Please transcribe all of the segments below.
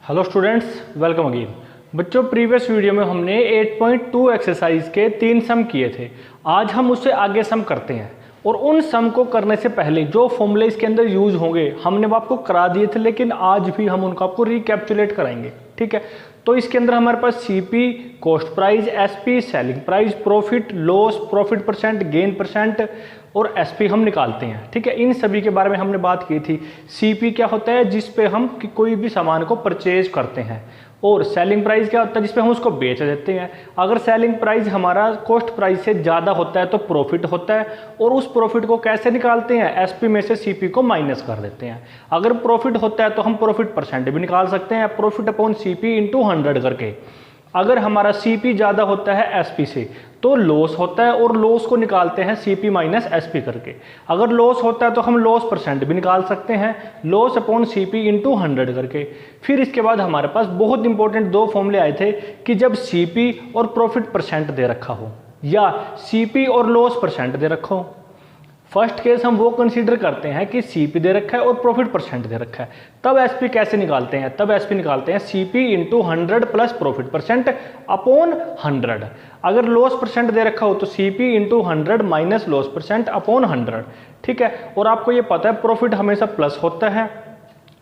Hello students, welcome again. बच्चों, previous video में हमने 8.2 एक्सरसाइज के 3 सम किए थे। आज हम उससे आगे सम करते हैं और उन सम को करने से पहले जो फॉर्मूले इसके अंदर यूज होंगे हमने वो आपको करा दिए थे, लेकिन आज भी हम उनको आपको रिकैप्चुलेट कराएंगे। ठीक है, तो इसके अंदर हमारे पास CP, cost price, SP, selling price, profit, loss, profit percent, gain percent और एसपी हम निकालते हैं। ठीक है, इन सभी के बारे में हमने बात की थी। सीपी क्या होता है? जिस पे हम कोई भी सामान को परचेज करते हैं। और सेलिंग प्राइस क्या होता है? जिसपे हम उसको बेच देते हैं। अगर सेलिंग प्राइस हमारा कॉस्ट प्राइस से ज़्यादा होता है तो प्रॉफिट होता है, और उस प्रॉफिट को कैसे निकालते हैं? एसपी में से सीपी को माइनस कर देते हैं। अगर प्रॉफिट होता है तो हम प्रॉफिट परसेंट भी निकाल सकते हैं, प्रॉफिट अपॉन सीपी इंटू 100 करके। अगर हमारा सीपी ज़्यादा होता है एसपी से तो लॉस होता है, और लॉस को निकालते हैं सीपी माइनस एसपी करके। अगर लॉस होता है तो हम लॉस परसेंट भी निकाल सकते हैं, लॉस अपॉन सीपी इंटू 100 करके। फिर इसके बाद हमारे पास बहुत इंपॉर्टेंट 2 फॉर्मूले आए थे कि जब सीपी और प्रॉफिट परसेंट दे रखा हो या सीपी और लॉस परसेंट दे रखा हो। फर्स्ट केस हम वो कंसीडर करते हैं कि सीपी दे रखा है और प्रॉफिट परसेंट दे रखा है। तब एसपी कैसे निकालते हैं? तब एसपी निकालते हैं CP into 100 plus profit percent upon 100। अगर लॉस परसेंट दे रखा हो तो CP into 100 minus loss percent upon 100। ठीक है, और आपको ये पता है प्रॉफिट हमेशा प्लस होता है,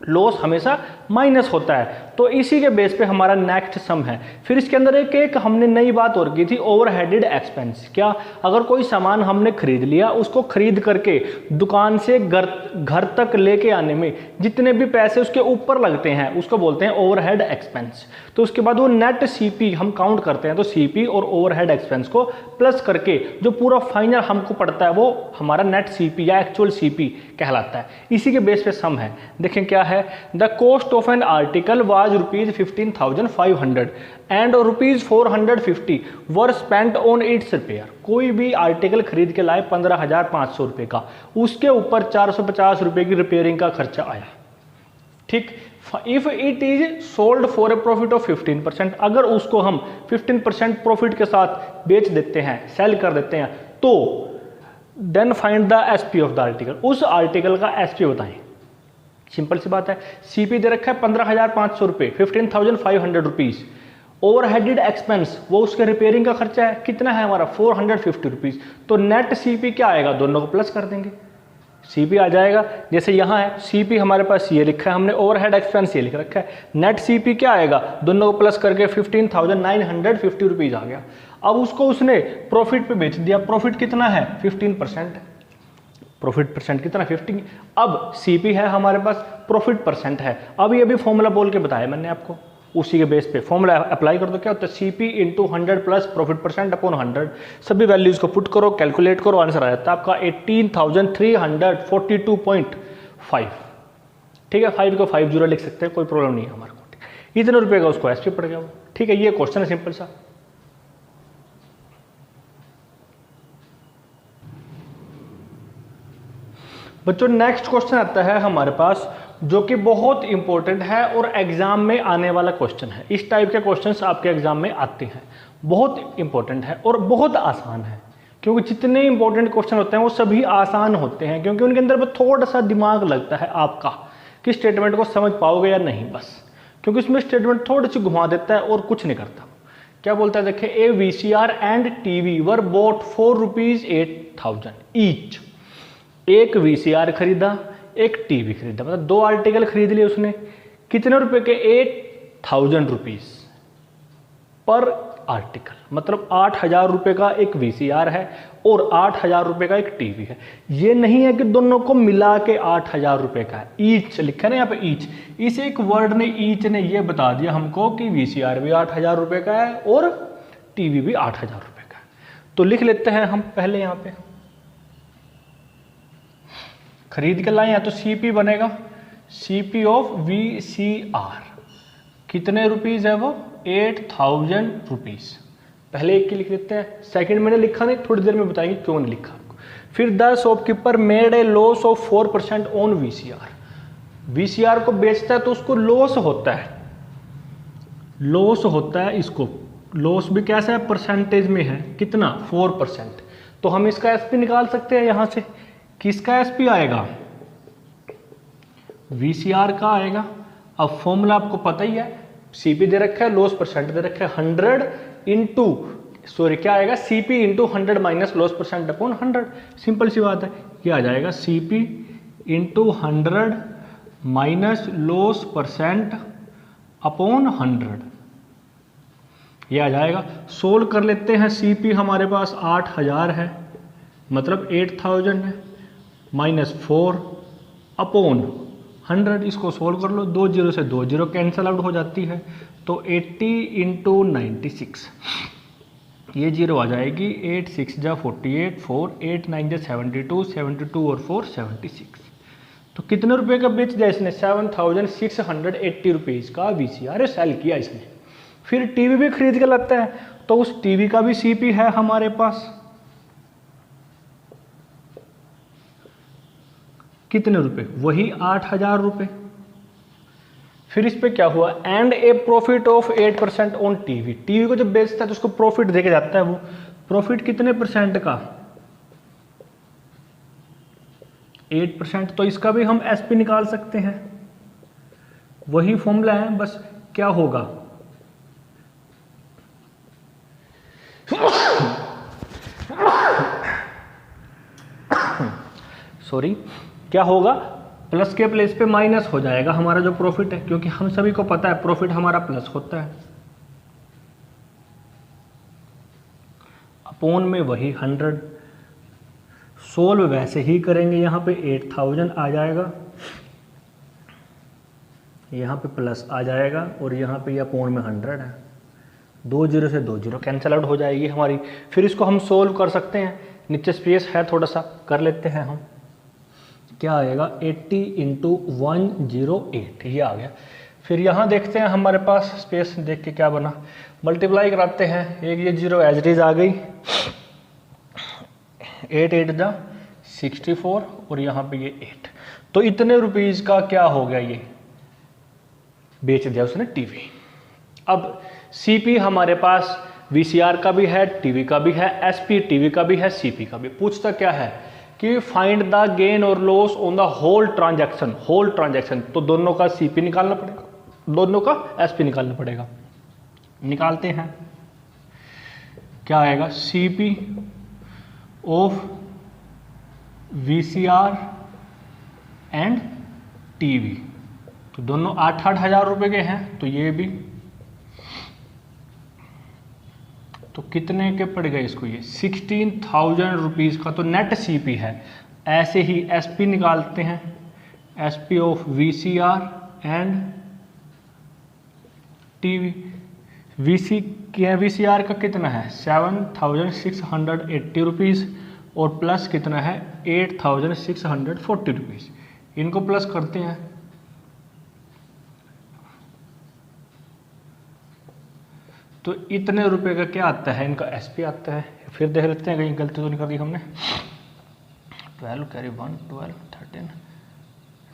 लॉस हमेशा माइनस होता है। तो इसी के बेस पे हमारा नेक्स्ट सम है। फिर इसके अंदर एक हमने नई बात और की थी, ओवरहेडेड एक्सपेंस। क्या? अगर कोई सामान हमने खरीद लिया, उसको खरीद करके दुकान से घर तक लेके आने में जितने भी पैसे उसके ऊपर लगते हैं उसको बोलते हैं ओवरहेड एक्सपेंस। तो उसके बाद वो नेट सीपी हम काउंट करते हैं, तो सीपी और ओवरहेड एक्सपेंस को प्लस करके जो पूरा फाइनल हमको पड़ता है वो हमारा नेट सीपी या एक्चुअल सीपी कहलाता है। इसी के बेस पे सम है। देखें क्या है। The cost of an article was ₹15,500 and ₹450 were spent on it's repair. कोई भी आर्टिकल खरीद के लाए 15,500 रुपये का, उसके ऊपर 450 रुपये की रिपेयरिंग का खर्चा आया। ठीक, if it is sold for a profit of 15%, अगर उसको हम 15% प्रॉफिट के साथ बेच देते हैं, सेल कर देते हैं, तो then find the SP of the article. उस आर्टिकल का एसपी बताएं। सिंपल सी बात है, सीपी दे रखा है 15,500 रुपये, 15,500 रुपीज़। ओवरहेडेड एक्सपेंस वो उसके रिपेयरिंग का खर्चा है, कितना है हमारा? 450 रुपीज़। तो नेट सीपी क्या आएगा? दोनों को प्लस कर देंगे, सीपी आ जाएगा। जैसे यहाँ है सीपी हमारे पास ये लिखा है हमने, ओवरहेड एक्सपेंस ये लिख रखा है। नेट सीपी क्या आएगा? दोनों को प्लस करके 15,950 रुपीज़ आ गया। अब उसको उसने प्रॉफिट पे बेच दिया। प्रॉफिट कितना है? 15%। प्रॉफिट परसेंट कितना? 15। अब सीपी है हमारे पास, प्रॉफिट परसेंट है। अब ये भी फॉर्मूला बोल के बताया मैंने आपको, उसी के बेस पे फॉर्मूला अप्लाई कर दो। क्या होता है? CP into 100 plus profit percent upon 100। सभी वैल्यूज को पुट करो, कैलकुलेट करो, आंसर आ जाता है आपका 18,342.5। ठीक है, 5 को 50 लिख सकते हैं, कोई प्रॉब्लम नहीं है हमारे को। इतने रुपये का उसको एसपी पड़ गया वो। ठीक है, ये क्वेश्चन है सिंपल सा। बच्चों, नेक्स्ट क्वेश्चन आता है हमारे पास, जो कि बहुत इंपॉर्टेंट है और एग्जाम में आने वाला क्वेश्चन है। इस टाइप के क्वेश्चंस आपके एग्जाम में आते हैं, बहुत इंपॉर्टेंट है और बहुत आसान है। क्योंकि जितने इंपॉर्टेंट क्वेश्चन होते हैं वो सभी आसान होते हैं, क्योंकि उनके अंदर थोड़ा सा दिमाग लगता है आपका कि स्टेटमेंट को समझ पाओगे या नहीं, बस। क्योंकि उसमें स्टेटमेंट थोड़ी सी घुमा देता है और कुछ नहीं करता। क्या बोलता है? देखिए, ए VCR and TV were boat for ₹8,000 each. एक VCR खरीदा, एक टीवी खरीदा, मतलब 2 आर्टिकल खरीद लिए उसने। कितने रुपए के? 8,000 रुपीज पर आर्टिकल, मतलब 8,000 रुपये का एक VCR है और 8,000 रुपये का एक टीवी है। ये नहीं है कि दोनों को मिला के 8,000 रुपये का है। ईच लिखा है ना यहाँ पे, ईच। इस एक वर्ड ने, ईच ने ये बता दिया हमको कि VCR भी 8,000 रुपये का है और टीवी भी 8,000 रुपये का है। तो लिख लेते हैं हम पहले यहाँ पे, खरीद के लाए हैं तो सीपी बनेगा, सीपी ऑफ VCR कितने रुपीज है वो? 8,000 रुपीज। पहले एक की लिख लेते हैं, सेकंड मैंने लिखा नहीं, थोड़ी देर में बताएंगे क्यों नहीं लिखा आपको। फिर the shopkeeper made a loss of 4% on VCR। VCR को बेचता है तो उसको लॉस होता है, लॉस होता है इसको। लॉस भी कैसा है? परसेंटेज में है, कितना? 4%। तो हम इसका एसपी निकाल सकते हैं यहां से। किसका एसपी आएगा? VCR का आएगा। अब फॉर्मूला आपको पता ही है, सीपी दे रखा है, लॉस परसेंट दे रखा है, 100 इंटू क्या आएगा, CP into 100 minus loss percent upon 100। Simple सी बात है, ये आ जाएगा CP into 100 minus loss percent upon 100, ये आ जाएगा। सोल्व कर लेते हैं, सीपी हमारे पास 8000 है, मतलब 8000 है, माइनस 4 अपॉन 100, इसको सोल्व कर लो, 2 0 से 2 0 कैंसिल आउट हो जाती है, तो 80 इंटू 96, ये 0 आ जाएगी, 8 6 जा 48, 4 8 9 जा 72, 72 और 4 76। तो कितने रुपए का बेच दिया इसने, 7680 रुपीज़ का VCR सेल किया इसने। फिर टीवी भी खरीद के लाता है, तो उस टीवी का भी सीपी है हमारे पास, कितने रुपए, वही 8000 रुपए। फिर इस पे क्या हुआ, and A profit of 8% on TV. TV को जब बेचता है तो उसको प्रॉफिट देके जाता है, वो प्रॉफिट कितने परसेंट का, 8%। तो इसका भी हम एसपी निकाल सकते हैं, वही फॉर्मूला है, बस क्या होगा, सॉरी, क्या होगा, प्लस के प्लेस पे माइनस हो जाएगा हमारा जो प्रॉफिट है, क्योंकि हम सभी को पता है प्रॉफिट हमारा प्लस होता है, अपोन में वही 100। सोल्व वैसे ही करेंगे, यहाँ पे 8000 आ जाएगा, यहाँ पे प्लस आ जाएगा, और यहाँ पे अपोन में 100 है, 2 0 से 2 0 कैंसिल आउट हो जाएगी हमारी। फिर इसको हम सोल्व कर सकते हैं, नीचे स्पेस है थोड़ा सा, कर लेते हैं हम, क्या आएगा, 80 इंटू 108, ये आ गया। फिर यहाँ देखते हैं हमारे पास स्पेस देख के क्या बना, मल्टीप्लाई कराते हैं, एक ये 0 एज इट इज आ गई, 8 8 जा 64, और यहाँ पे ये 8, तो इतने रुपीज़ का क्या हो गया, ये बेच दिया उसने टीवी। अब सीपी हमारे पास VCR का भी है, टीवी का भी है, एसपी टीवी का भी है, सीपी का भी। पूछता क्या है कि फाइंड द गेन और loss on the whole transaction, तो दोनों का सीपी निकालना पड़ेगा, दोनों का एसपी निकालना पड़ेगा। निकालते हैं, क्या आएगा, CP of VCR and TV, तो दोनों 8,000 रुपए के हैं, तो ये भी, तो कितने के पड़ गए इसको, ये 16,000 रुपीज़ का तो नेट सीपी है। ऐसे ही एसपी निकालते हैं, SP of VCR and TV. VCR का कितना है, 7,680 रुपीज़, और प्लस कितना है, 8,640 रुपीज़। इनको प्लस करते हैं, तो इतने रुपए का क्या आता है, इनका एसपी आता है। फिर देख लेते हैं कहीं गलती तो नहीं कर दी हमने, 12 कैरी 1 12 13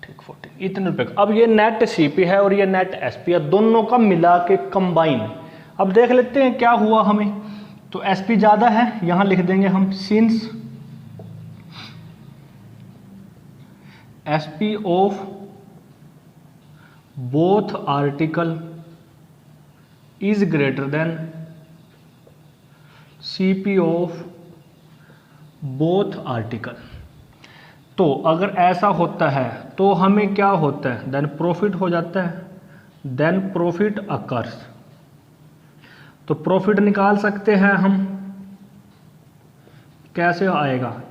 ठीक 14, इतने रुपए का। अब ये नेट सीपी है और ये नेट एसपी है, दोनों का मिला के कंबाइन। अब देख लेते हैं क्या हुआ हमें, तो एसपी ज़्यादा है, यहाँ लिख देंगे हम, since SP of both article is greater than CP of both article। तो अगर ऐसा होता है तो हमें क्या होता है, देन प्रॉफिट हो जाता है, देन प्रॉफिट अकर्स। तो प्रॉफिट निकाल सकते हैं हम, कैसे आएगा,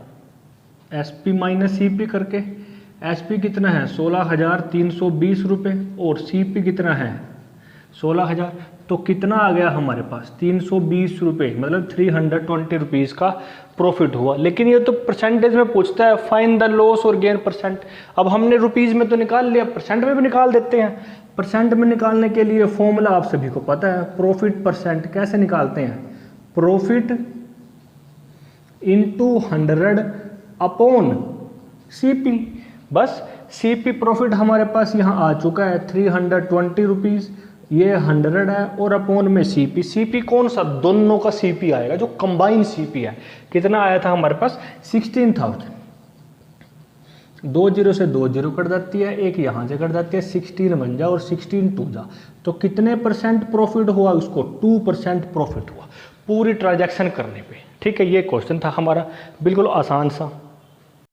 एसपी माइनस सीपी करके। एसपी कितना है, 16,320 रुपये, और सीपी कितना है, 16,000। तो कितना आ गया हमारे पास, 320 रुपये, मतलब 320 रुपीज़ का प्रॉफिट हुआ। लेकिन ये तो परसेंटेज में पूछता है, फाइंड द लॉस और गेन परसेंट। अब हमने रुपीज़ में तो निकाल लिया, परसेंट में भी निकाल देते हैं। परसेंट में निकालने के लिए फॉर्मूला आप सभी को पता है, प्रॉफिट परसेंट। कैसे निकालते हैं, प्रॉफिट इंटू 100 अपॉन सीपी। बस सीपी प्रॉफिट हमारे पास यहाँ आ चुका है 320 रुपीज़, ये 100 है, और अपॉन में सीपी। सीपी कौन सा, दोनों का सीपी आएगा, जो कंबाइन सीपी है। कितना आया था हमारे पास, 16,000। दो जीरो से दो जीरो कट जाती है, एक यहाँ से कट जाती है, 16 बन जा और 16 टू जा, तो कितने परसेंट प्रॉफिट हुआ उसको? 2% प्रॉफिट हुआ पूरी ट्रांजैक्शन करने पे। ठीक है, ये क्वेश्चन था हमारा, बिल्कुल आसान सा।